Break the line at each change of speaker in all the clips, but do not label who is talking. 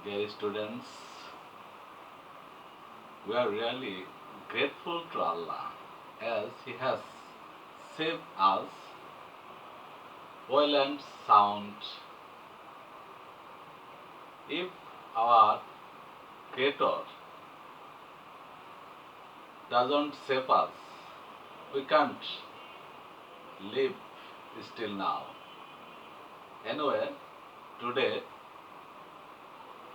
Dear students, we are really grateful to Allah as He has saved us well and sound. If our Creator doesn't save us, we can't live still now. Anyway, today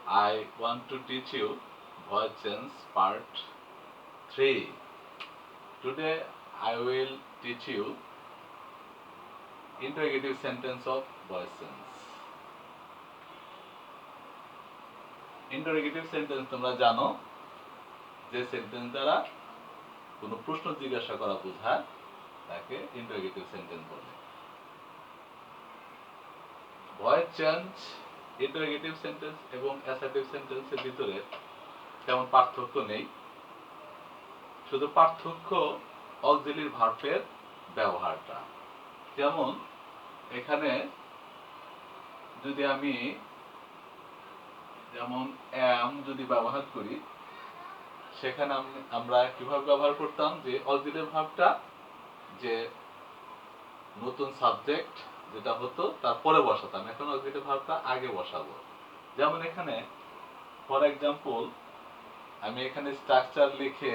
I want to teach you voice change part 3. Today I will teach you interrogative sentence of voice change. Interrogative sentence তোমরা জানো যে sentence দ্বারা কোনো প্রশ্ন জিজ্ঞাসা করা বোঝায় তাকে ইন্টারোগেটিভ সেন্টেন্স বলে। ভয়েস চেঞ্জ ইন্টারোগেটিভ সেন্টেন্স এবং অ্যাসার্টিভ সেন্টেন্সের ভিতরে তেমন পার্থক্য নেই, শুধু পার্থক্য অক্সিলারি ভার্বের ব্যবহারটা। যেমন এখানে যদি আমি যেমন am যদি ব্যবহার করি, সেখানে আমরা কিভাবে ব্যবহার করতাম যে অক্সিলারি ভার্বটা যে নতুন সাবজেক্ট যেটা হতো তারপরে বসাতাম, এখন অক্সিলারি ভার্বটা আগে বসাবো। যেমন এখানে ফর এক্সাম্পল আমি এখানে স্ট্রাকচার লিখে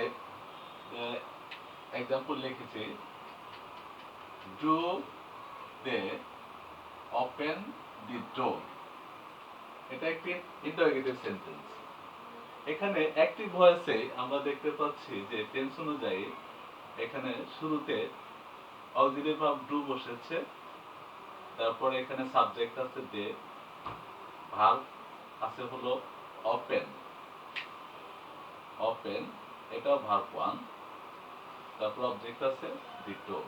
এক্সাম্পল লিখেছি, ডু দে ওপেন দি ডোর। এটা একটি ইন্টারোগেটিভ সেন্টেন্স। এখানে অ্যাক্টিভ ভয়েসে আমরা দেখতে পাচ্ছি যে টেন্স অনুযায়ী এখানে শুরুতে অক্সিলারি ভার্ব ডু বসেছে, তারপরে এখানে সাবজেক্ট আছে দে, ভার্ব আছে হলো ওপেন, ওপেন এটাও ভার্ব 1, তারপর অবজেক্ট আছে দি ডোর।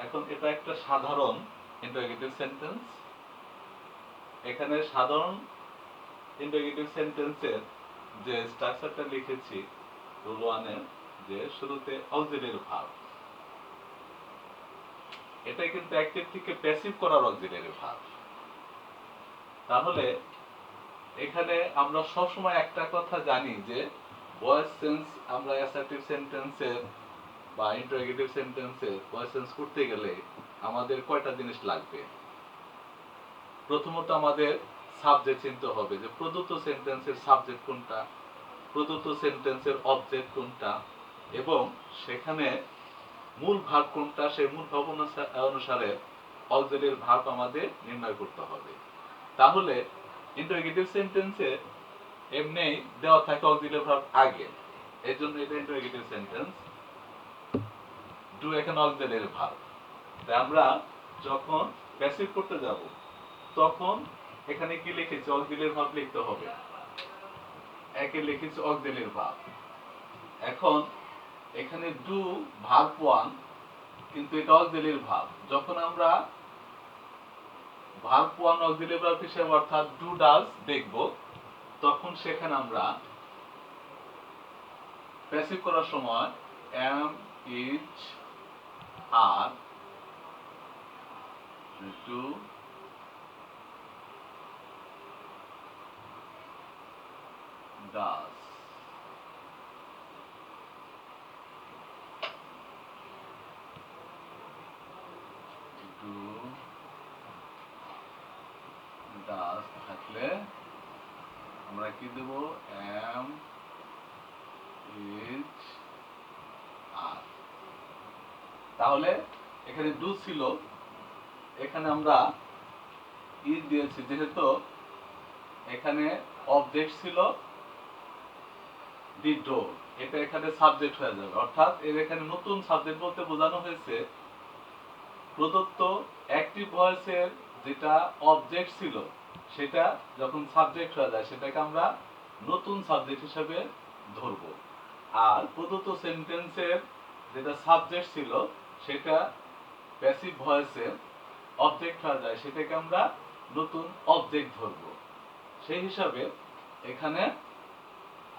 এখন এটা একটা সাধারণ ইন্টারোগেটিভ সেন্টেন্স। এখানে সাধারণ ইন্টারোগেটিভ সেন্টেন্সের যে স্ট্রাকচারটা লিখেছি রুল 1 এর, যে শুরুতে অক্সিলারি ভার্ব, এটা কিন্তু অ্যাক্টিভ থেকে প্যাসিভ করার অক্সিলারি ভার্ব। তাহলে এখানে আমরা সবসময় একটা কথা জানি যে ভয়েস চেঞ্জ আমরা অ্যাসার্টিভ সেন্টেন্সের বা ইন্টারোগেটিভ সেন্টেন্সের ভয়েস চেঞ্জ করতে গেলে আমাদের কয়টা জিনিস লাগবে। প্রথমত আমাদের সাবজেক্ট চিনতে হবে যে প্রদত্ত সেন্টেন্সের সাবজেক্ট কোনটা, প্রদত্ত সেন্টেন্সের অবজেক্ট কোনটা, এবং সেখানে মূল ভার্ব কোনটা, সেই মূল ভাব অনুসারে অক্সিলারি ভার্ব আমাদের নির্ণয় করতে হবে। তাহলে ইন্টারোগেটিভ সেন্টেন্সে এমনি দেওয়া থাকে অক্সিলারি ভার্ব আগে, এই জন্য এটা ইন্টারোগেটিভ সেন্টেন্স। ডু এখানে অক্সিলারি ভার্ব, তাই আমরা যখন প্যাসিভ করতে যাব তখন এখানে কি লিখেছি অক্সিলারি ভার্ব লিখতে হবে, একে লিখেছি অক্সিলারি ভার্ব। এখন এখানে ডু ভার্ব 1 কিন্তু এটা অক্সিলারি ভার্ব, যখন আমরা ভার্ব 1 অক্সিলারি ভার্ব হিসেবে অর্থাৎ ডু ডাজ দেখব, তখন সেখানে আমরা প্যাসিভ করার সময় am is are do does do does থাকলে আমরা কি দেব am is are। তাহলে এখানে ডু ছিল, এখানে আমরা ইজ দিয়েছি, যেহেতু এখানে অবজেক্ট ছিল দি ডোর, এটা এখানে সাবজেক্ট হয়ে যাবে। অর্থাৎ এর এখানে নতুন সাবজেক্ট বলতে বোঝানো হয়েছে প্রদত্ত অ্যাক্টিভ ভয়েসের যেটা অবজেক্ট ছিল সেটা যখন সাবজেক্ট হয়ে যায় সেটাকে আমরা নতুন সাবজেক্ট হিসেবে ধরব, আর প্রদত্ত সেন্টেন্সের যেটা সাবজেক্ট ছিল সেটা প্যাসিভ ভয়েসে অবজেক্ট হয়ে যায়, সেটাকে আমরা নতুন অবজেক্ট ধরব। সেই হিসাবে এখানে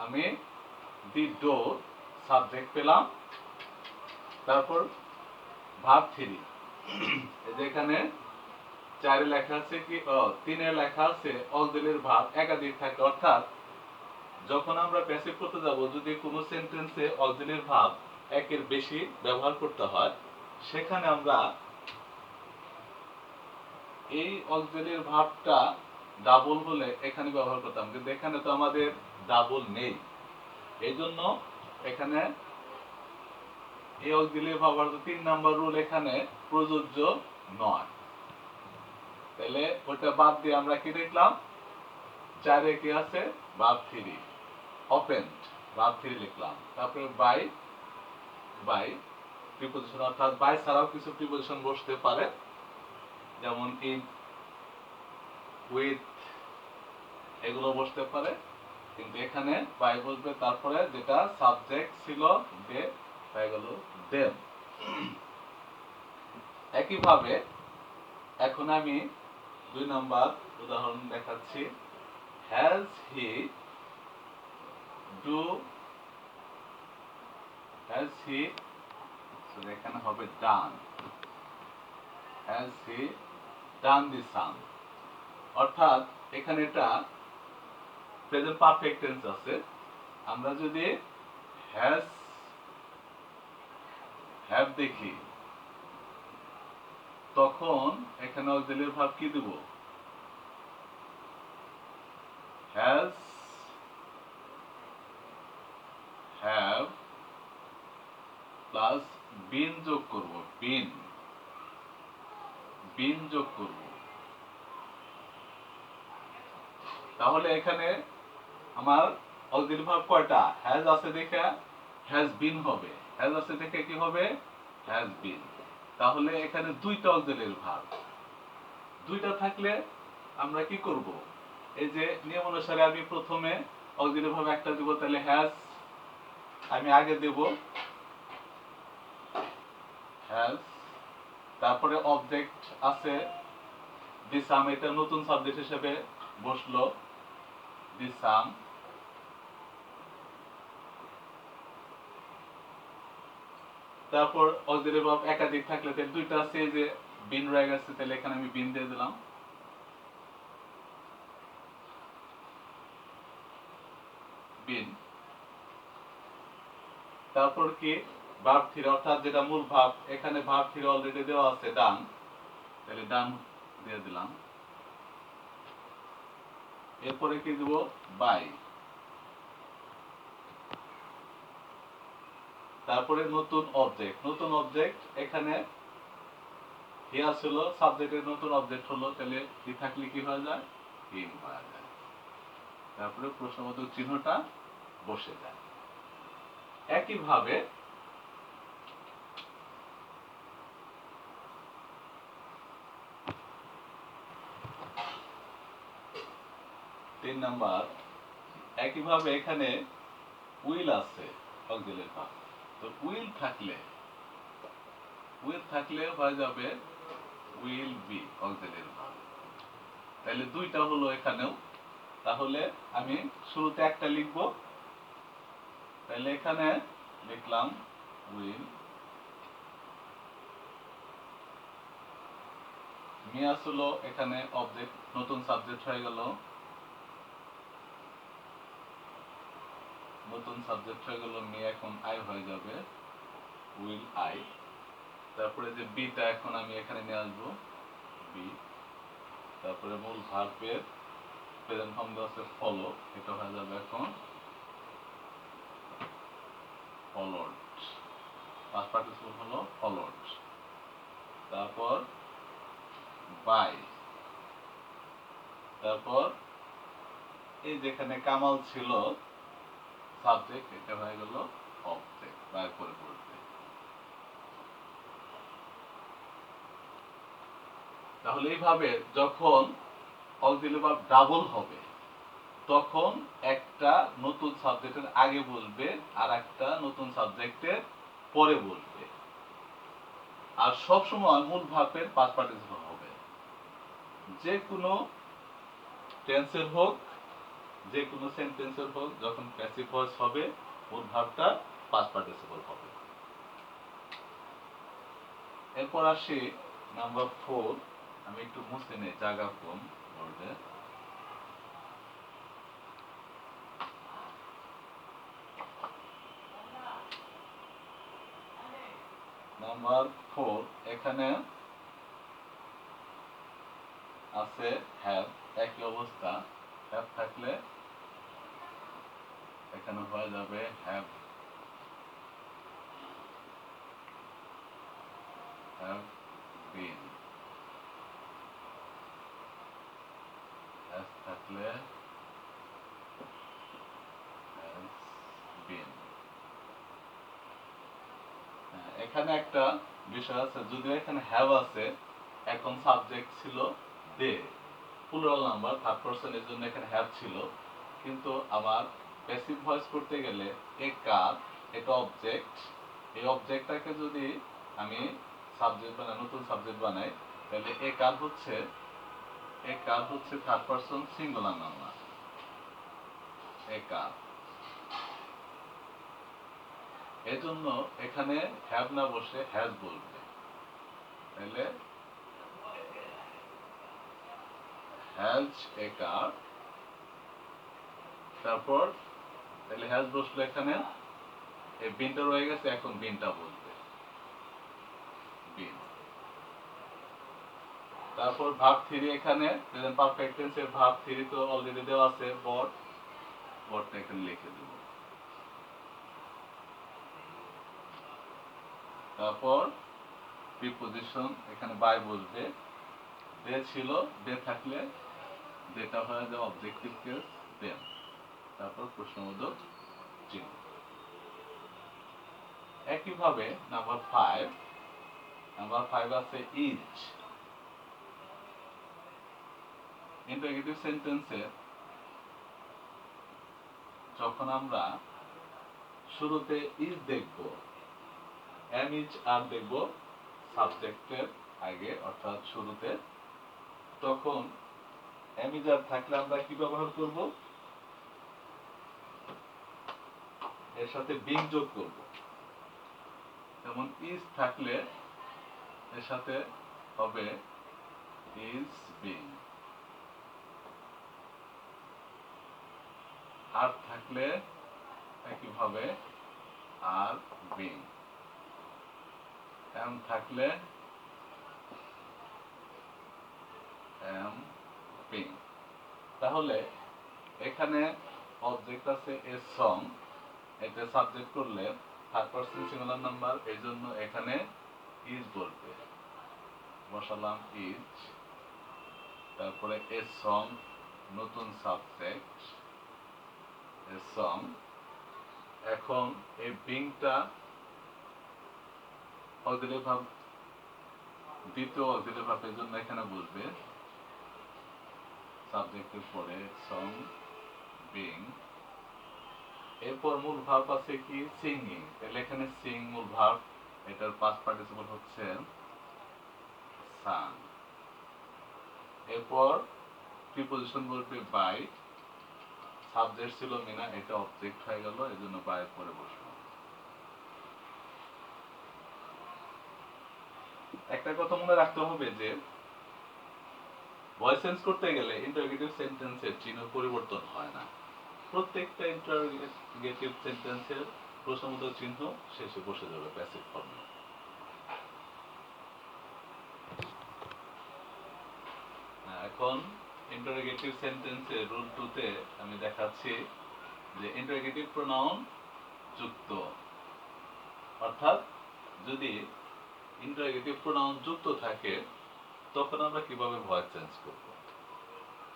আমি দি ডোর সাবজেক্ট পেলাম, তারপর ভার্ব 3, এই যে এখানে চারে লেখা আছে কি, তিনে লেখা আছে অক্সিলারি ভার্ব একাধিক থাকে, অর্থাৎ যখন আমরা প্যাসিভ করতে যাব, যদি কোনো সেন্টেন্সে অক্সিলারি ভার্ব একের বেশি ব্যবহার করতে হয়, সেখানে আমরা এই অক্সিলারি ভার্বটা ডাবল হলে এখানে ব্যবহার করতাম, কিন্তু এখানে তো আমাদের ডাবল নেই। এই জন্য এখানে এই অক্সিলারি ভার্ব 3 নাম্বার রুল এখানে প্রযোজ্য নয়। তাহলে ওটা বাদ দিয়ে আমরা কি দেখলাম, চারে কি আছে, ভার্ব 3 ওপেন্ড, ভার্ব 3 লিখলাম। তারপরে বাই, বাই প্রিপোজিশন, অর্থাৎ বাই ছাড়াও কিছু প্রিপোজিশন বসতে পারে, যেমন ইন, উইথ, এগুলো বসতে পারে, কিন্তু এখানে বাই বসবে। তারপরে যেটা সাবজেক্ট ছিল দে, তাই গেল দেম। একইভাবে এখন আমি 2 নাম্বার উদাহরণ দেখাচ্ছি। Has he do, has he, এখানে হবে ডান, হ্যাজ হি ডান দি সাম, অর্থাৎ এখানে এটা প্রেজেন্ট পারফেক্ট টেন্স আছে। আমরা যদি হ্যাজ, হ্যাভ দেখি, তখন এখানে অক্সিলারি ভার্ব কি দেব, হ্যাজ, হ্যাভ প্লাস বিন যোগ করব, বিন, বিন যোগ করব। তাহলে এখানে আমার অক্সিলারি ভার্ব কয়টা, হ্যাজ আছে দেখে হ্যাজ বিন হবে, হ্যাজ আছে দেখে কি হবে, হ্যাজ বিন। তাহলে এখানে দুইটা অক্সিলারি ভার্ব, দুইটা থাকলে আমরা কি করব, এই যে নিয়ম অনুসারে আমি প্রথমে অক্সিলারি ভার্ব একটা দেব, তাহলে হ্যাজ আমি আগে দেব, হ্যাজ, তারপরে অবজেক্ট আছে দি সাম, এটা নতুন সাবজেক্ট হিসেবে বসলো, দি সাম। তারপর অক্সিলারি ভার্ব একাধিক থাকলে, তাহলে দুইটা আছে, যে বিন রয়ে গেছে, তাহলে এখানে আমি বিন দিয়ে দিলাম, বিন। তারপর কি ভার্ব 3, অর্থাৎ যেটা মূল ভার্ব, এখানে ভার্ব 3 অলরেডি দেওয়া আছে ডান, তাহলে ডান দিয়ে দিলাম। এরপরে কি দেব, বাই। তারপরে নতুন অবজেক্ট, নতুন অবজেক্ট এখানে হিয়া ছিল, সাবজেক্টের নতুন অবজেক্ট হলো, তাহলে কি থাকলে কি হয়ে যায়, হিম হয়ে যায়। তারপরে প্রশ্নবোধক চিহ্নটা বসে যায়। একইভাবে 3 নাম্বার, একইভাবে এখানে উইল আছে অক্সিলারি ভার্ব, তো উইল থাকলে, উইল থাকলে হয়ে যাবে উইল বি অক্সিলারি ভার্ব। তাহলে দুইটা হলো এখানেও। তাহলে আমি শুরুতে একটা লিখব, তাহলে এখানে লিখলাম উইল, মি আসলো এখানে অবজেক্ট, নতুন সাবজেক্ট হয়ে গেল, নতুন সাবজেক্ট হয়ে গেল মি, এখন আই হয়ে যাবে উইল আই। তারপরে যে বিটা এখন আমি এখানে নিয়ে আসবো, বি। তারপরে মূল ভার্বের প্রেজেন্ট ফর্ম দেওয়া আছে ফলো, এটা হয়ে যাবে এখন ফলোড, পাস্ট পার্টিসিপল হলো ফলোড। তারপর বাই, তারপর এই যেখানে কামাল ছিল সাবজেক্ট, এটা হয়ে গেল অবজেক্ট বাই করে পড়তে। তাহলে এইভাবে যখন অক্সিলারি ভার্ব ডাবল হবে, তখন একটা নতুন সাবজেক্টের আগে বলবে আর একটা নতুন সাবজেক্টের পরে বলবে, আর সব সময় মূল ভার্বের পাস্ট পার্টিসিপল হবে। যে কোনো টেন্সের হোক, যে কোনো সেন্টেন্সের হোক, যখন প্যাসিভ ভয়েস হবে, মূল ভার্বটা পাস্ট পার্টিসিপল হবে। এরপর আসি নাম্বার 4, আমি একটু মুছে নেই, জায়গা কম বোর্ডে। নাম্বার 4, এখানে আছে হ্যাভ, একই অবস্থা। হ্যাভ থাকলে এখানে হয়ে যাবে হ্যাভ হ্যাভ বিন। হ্যাভ থাকলে হ্যাজ বিন। এখানে একটা বিষয় আছে, যদিও এখানে হ্যাভ আছে, এখন সাবজেক্ট ছিল দে, প্লুরাল নাম্বার, থার্ড পারসনের জন্য এখানে হ্যাভ ছিল, কিন্তু আমার প্যাসিভ ভয়েস করতে গেলে এ কার, এটা অবজেক্ট, এই অবজেক্টটাকে যদি আমি সাবজেক্ট বানাই, নতুন সাবজেক্ট বানাই, তাহলে এ কার হচ্ছে থার্ড পারসন সিঙ্গুলার নাম্বার, এ কার। এজন্য এখানে হ্যাভ না বসে হ্যাজ বলবে, তাহলে হ্যাজ এ কার, তারপর তাহলে হ্যাজ বসলো এখানে, এই বিনটা রয়ে গেছে, এখন বিনটা বলবে, বিন। তারপর ভার্ব 3 এখানে প্রেজেন্ট পারফেক্ট টেন্সের ভার্ব 3 তো অলরেডি দেওয়া আছে, বট, বটটা এখানে লিখে দেব। তারপর প্রিপজিশন এখানে বাই বসবে, দে ছিল, দে থাকলে যেটা হয়ে যায় অবজেক্টিভ কেস দেন, তারপর প্রশ্নবোধক চিহ্ন। একইভাবে নাম্বার 5 আছে ইজ। ইন্টারোগেটিভ সেন্টেন্সে যখন আমরা শুরুতে ইজ দেখব, এম ইজ আর দেখব সাবজেক্টের আগে অর্থাৎ শুরুতে, তখন এম ইজ আর থাকলে আমরা কি ব্যবহার করব, এর সাথে বিং যোগ করব। যেমন ইজ থাকলে এর সাথে হবে ইজ বিং, আর থাকলে একইভাবে আর বিং, এম থাকলে এম বিং। তাহলে এখানে অবজেক্ট আছে এ সং, এটা সাবজেক্ট করলে থার্ড পারসন সিঙ্গুলার নাম্বার, এই জন্য এখানে ইজ বলবে, বসালাম ইজ, তারপরে এ সং নতুন সাবজেক্ট এ সং। এখন এই বিংটা অক্সিলারি ভার্ব, দ্বিতীয় অক্সিলারি ভার্বের জন্য এখানে বলবে সাবজেক্টের পরে সং বিং। এরপর মূল ভার্ব আছে কি সিঙ্গিং, তাহলে এখানে সিং মূল ভার্ব, এটার পাস্ট পার্টিসিপল হচ্ছে সাং। এরপর প্রিপজিশন বলবে বাই, সাবজেক্ট ছিল মিনা, এটা অবজেক্ট হয়ে গেল, এজন্য বাই পরে বসলো। একটা কথা মনে রাখতে হবে যে ভয়েস চেঞ্জ করতে গেলে ইন্টারোগেটিভ সেন্টেন্সের চিহ্ন পরিবর্তন হয় না, প্রত্যেকটা ইন্টারোগেটিভ সেন্টেন্সের প্রশ্নবোধক চিহ্ন শেষে বসে যাবে প্যাসিভ ফর্মে। এখন ইন্টারোগেটিভ সেন্টেন্সের রুল 2 তে আমি দেখাচ্ছি যে ইন্টারোগেটিভ প্রোনাউন যুক্ত, অর্থাৎ যদি ইন্টারোগেটিভ প্রোনাউন যুক্ত থাকে তখন আমরা কিভাবে ভয়েস চেঞ্জ করব।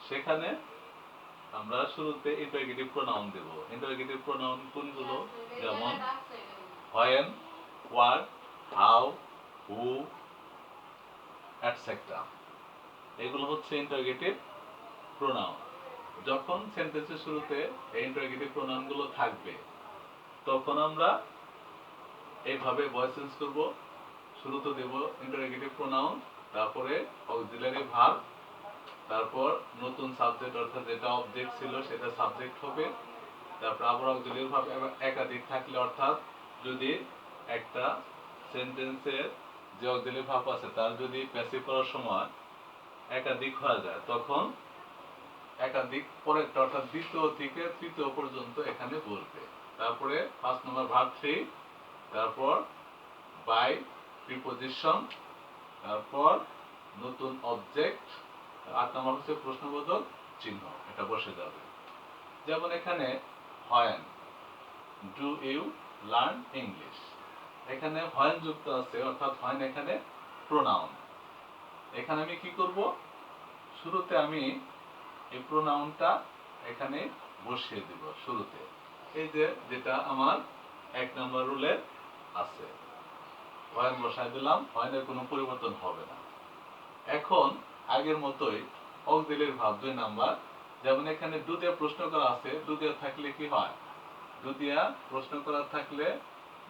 সেখানে আমরা শুরুতে ইন্টারোগেটিভ প্রোনাউন দেব। ইন্টারোগেটিভ প্রোনাউন কোনগুলো, যেমন when, what, how, who, etcetera, এগুলো হচ্ছে ইন্টারোগেটিভ প্রোনাউন। যখন সেন্টেন্সের শুরুতে এই ইন্টারোগেটিভ প্রোনাউনগুলো থাকবে তখন আমরা এইভাবে ভয়েস চেঞ্জ করব। শুরুতে দেব ইন্টারোগেটিভ প্রোনাউন, তারপরে অক্সিলারি ভার্ব, তারপর নতুন সাবজেক্ট অর্থাৎ যেটা অবজেক্ট ছিল সেটা সাবজেক্ট হবে, তারপর আবার অক্সিলারি ভার্ব একাধিক থাকলে, অর্থাৎ যদি একটা সেন্টেন্সের যে অক্সিলারি ভার্ব আছে তার যদি প্যাসিভ করার সময় একাধিক হয়ে যায়, তখন একাধিক পরেরটা অর্থাৎ দ্বিতীয় থেকে তৃতীয় পর্যন্ত এখানে বলবে। তারপরে 5 নম্বর ভার্ব 3, তারপর বাই প্রিপজিশন, তারপর নতুন অবজেক্ট, 8 নম্বর হচ্ছে প্রশ্নবোধক চিহ্ন, এটা বসে যাবে। যেমন এখানে when do you learn English, এখানে হোয়েন যুক্ত আছে, অর্থাৎ হোয়েন এখানে প্রোনাউন। এখানে আমি কি করব, শুরুতে আমি এই প্রোনাউনটা এখানে বসিয়ে দিব শুরুতে, এই যে যেটা আমার 1 নম্বর রুলে আছে, হোয়েন বসাই দিলাম, হোয়েনের কোনো পরিবর্তন হবে না। এখন আগের মতোই অক্সিলারি ভার্ব 2 নাম্বার, যেমন এখানে ডু দিয়ে প্রশ্ন করা আছে, ডু দিয়ে থাকলে কি হয়, ডু দিয়া প্রশ্ন করা থাকলে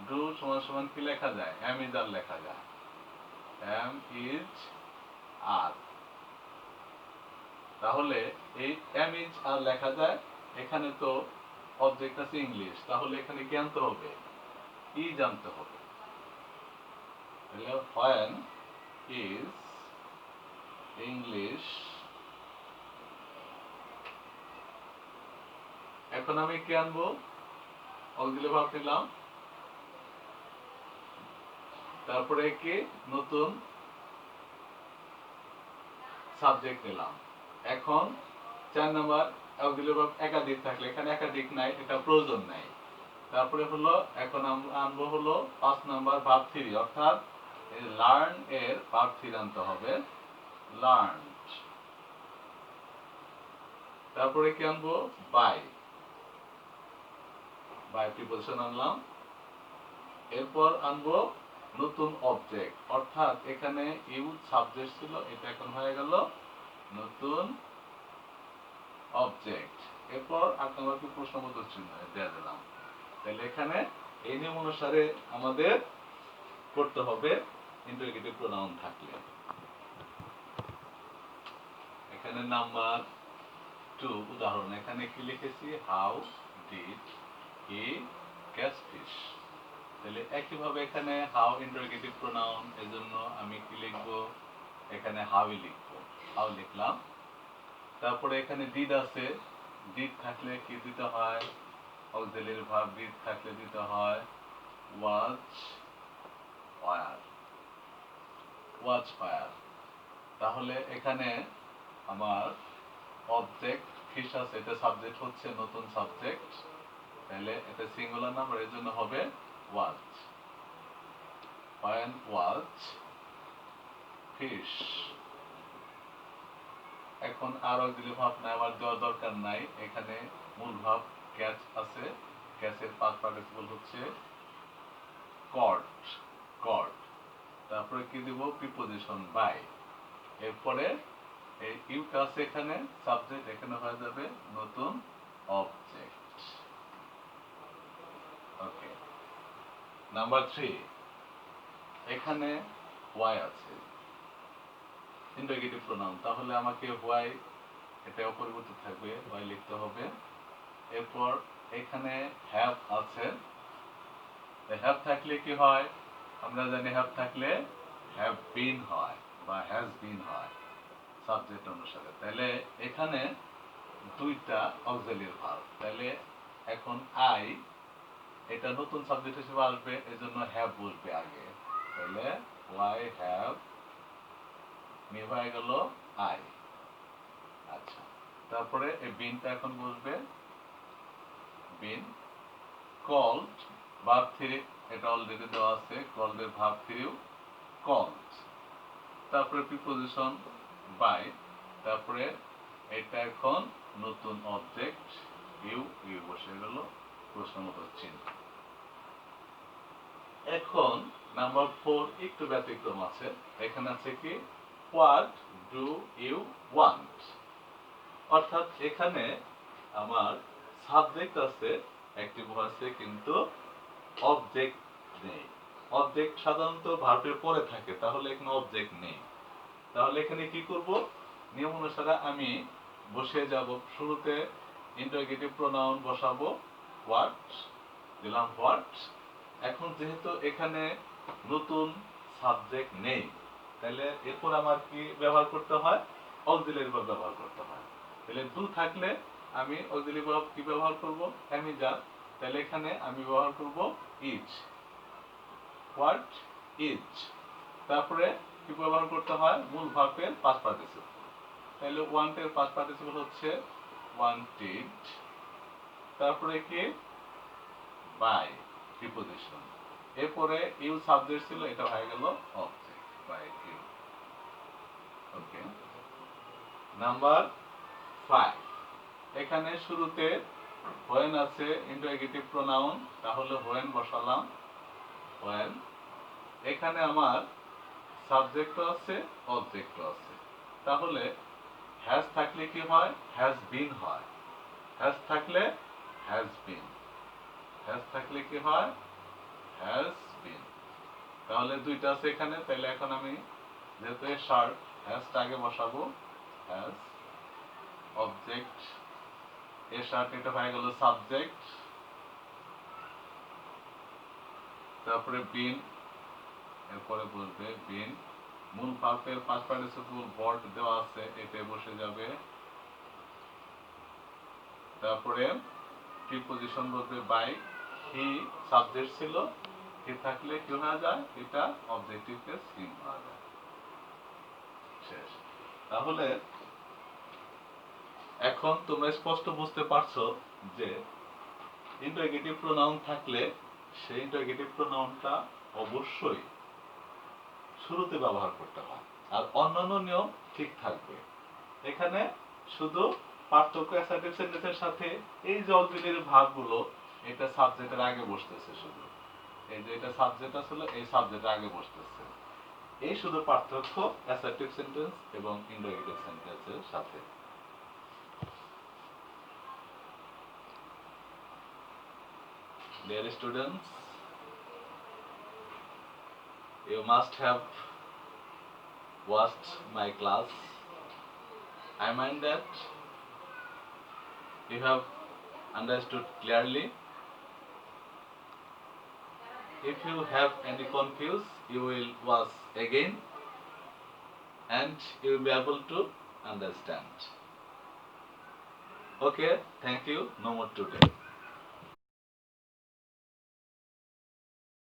ডু সমান সমান কি লেখা যায়, এম ইজ আর লেখা যায়, এম ইজ আর। তাহলে এই এম ইজ আর লেখা যায়, এখানে তো অবজেক্ট আছে ইংলিশ, তাহলে এখানে কি আনতে হবে, ই জানতে হবে। তাহলে হোয়েন ইজ ইংলিশ, এখন আমি কি আনবো, অক্সিলারি ভার্ব নিলাম, তারপরে কি নতুন সাবজেক্ট নিলাম। এখন 4 নাম্বার অক্সিলারি ভার্ব একাধিক থাকলে, এখানে একাধিক নাই, এটা প্রয়োজন নাই। তারপরে হলো এখন আমরা আনবো হলো 5 নাম্বার ভার্ব 3, অর্থাৎ এই লার্ন এর ভার্ব 3 আনতে হবে, লার্নড। তারপরে কি আনবো, বাই, বাই প্রিপজিশন আনলাম। এরপর আনবো নতুন অবজেক্ট, অর্থাৎ এখানে ইউজ সাবজেক্ট ছিল, এটা এখন হয়ে গেল নতুন অবজেক্ট। এরপর 8 নম্বর কি প্রশ্নবোধক চিহ্ন দেয়া দিলাম। তাহলে এখানে এই নিয়ম অনুসারে আমাদের করতে হবে ইন্টারোগেটিভ প্রোনাউন থাকলে। এখানে নাম্বার 2 উদাহরণ, এখানে কি লিখেছি, how did he catch fish. তাহলে একইভাবে এখানে হাউ ইন্টারোগেটিভ প্রোনাউন, এজন্য আমি কি লিখবো, এখানে হাউই লিখবো, হাউ লিখলাম। তারপরে এখানে ডিড আছে, ডিড থাকলে কি দিতে হয়, অক্সিলারি ভার্ব ডিড থাকলে দিতে হয় ওয়াজ ওয়্যার, ওয়াজ ওয়্যার। তাহলে এখানে আমার অবজেক্ট ফিশ আছে, এটা সাবজেক্ট হচ্ছে নতুন সাবজেক্ট, তাহলে এটা সিঙ্গুলার নাম্বার, এর জন্য হবে ওয়াজ, হোয়েন ওয়াজ ফিশ। এখন আর অক্সিলারি ভার্ব নাই, আমার দেওয়ার দরকার নাই, এখানে মূল ভার্ব ক্যাচ আছে, ক্যাচের পাস্ট পার্টিসিপল হচ্ছে কট, কট। তারপরে কি দিব, প্রিপজিশন বাই। এরপরে এই ইউটা আছে এখানে সাবজেক্ট, এখানে হয়ে যাবে নতুন অবজেক্ট। ওকে, নাম্বার 3, এখানে ওয়াই আছে, ইন্টারোগেটিভ প্রোনাউন, তাহলে আমাকে ওয়াই, এটা অপরিবর্তিত থাকবে, ওয়াই লিখতে হবে। এরপর এখানে হ্যাভ আছে, হ্যাভ থাকলে কি হয়, আমরা জানি হ্যাভ থাকলে হ্যাভ বিন হয় বা হ্যাজ বিন হয় সাবজেক্ট অনুসারে। তাহলে এখানে 2টা অক্সিলারি ভার্ব, তাহলে এখন আই, এটা নতুন সাবজেক্ট হিসেবে আসবে, এজন্য হ্যাভ বসবে আগে, তাহলে ওয়াই হ্যাভ মি হয়ে গেল আই। আচ্ছা, তারপরে এই বিনটা এখন বসবে, বিন। কল্ড ভার্ব 3, এটা অলরেডি দেওয়া আছে, কল্ড এর ভার্ব 3 কল্ড। তারপরে প্রিপজিশন বাই, তারপরে এটা এখন নতুন অবজেক্ট ইউ, ইউ বসে গেল প্রশ্নবোধক চিহ্ন। এখন নাম্বার 4 একটু ব্যতিক্রম আছে, এখানে আছে কি, হোয়াট ডু ইউ ওয়ান্ট, অর্থাৎ এখানে আমার সাবজেক্ট আছে, অ্যাক্টিভ আছে, কিন্তু অবজেক্ট নেই। অবজেক্ট সাধারণত ভার্বের পরে থাকে, তাহলে এখানে অবজেক্ট নেই। তাহলে এখানে কি করব, নিয়ম অনুসারে আমি বসে যাব, শুরুতে ইন্টারোগেটিভ প্রোনাউন বসাবো, হোয়াট দিলাম, হোয়াট। এখন যেহেতু এখানে নতুন সাবজেক্ট নেই, তাহলে এরপর আমার কি ব্যবহার করতে হয়, অক্সিলারি ভার্ব ব্যবহার করতে হয়। তাহলে ডু থাকলে আমি অক্সিলারি ভার্ব কি ব্যবহার করব? এম ইজ আর। তাহলে এখানে আমি ব্যবহার করব ইজ। What is. তারপরে কি ব্যবহার করতে হয়? মূল ভার্বের পাস্ট পার্টিসিপল। তাহলে ওয়ান্টের পাস্ট পার্টিসিপল হচ্ছে ওয়ান্টেড। তারপরে কি? By preposition. এরপরে ইউ সাবজেক্ট ছিল, এটা হয়ে গেল object by you. Okay, number 5। এখানে শুরুতে হোয়েন আছে, ইন্টারোগেটিভ প্রোনাউন, তাহলে হোয়েন বসালাম, হোয়েন। এখানে আমার সাবজেক্টও আছে, অবজেক্টও আছে, তাহলে হ্যাজ থাকলে কি হয়? হ্যাজ বিন হয়। হ্যাজ থাকলে হ্যাজ বিন। হ্যাজ থাকলে কি হয়? Has been. তাহলে দুইটা আছে এখানে। তাহলে এখন আমি যেহেতু শার্ট, হ্যাজটা আগে বসাবো, হ্যাজ। অবজেক্ট এ শার্ট, এটা হয়ে গেল সাবজেক্ট। তারপরে বিন, এরপরে বলবে বিন। মূল ভার্বের পাস্ট পার্টিসিপল বর্ড দেওয়া আছে, এটা বসে যাবে। তারপরে প্রিপোজিশন বলবে বাই। হি সাবজেক্ট ছিল, হি থাকলে কি হয়ে যায়? এটা অবজেক্টিভ কেস হিম হয়ে যায়। শেষ। তাহলে এখন তোমরা স্পষ্ট বুঝতে পারছো যে ইন্টারোগেটিভ প্রোনাউন থাকলে সেই ইন্টারোগেটিভ প্রোনাউনটা অবশ্যই শুরুতে ব্যবহার করতে হয়, আর অন্যান্য নিয়ম ঠিক থাকবে। এখানে শুধু পার্থক্য অ্যাসার্টিভ সেন্টেন্সের সাথে এই যে অক্সিলারি ভার্বগুলো, এটা সাবজেক্টের আগে বসতেছে শুধু। এই যে এটা সাবজেক্ট আসলে, এই সাবজেক্টের আগে বসতেছে। এই শুধু পার্থক্য অ্যাসার্টিভ সেন্টেন্স এবং ইন্টারোগেটিভ সেন্টেন্সের সাথে। Dear students, you must have watched my class. I mind that you have understood clearly. If you have any confuse, you will watch again and you will be able to understand. Okay, thank you. No more today.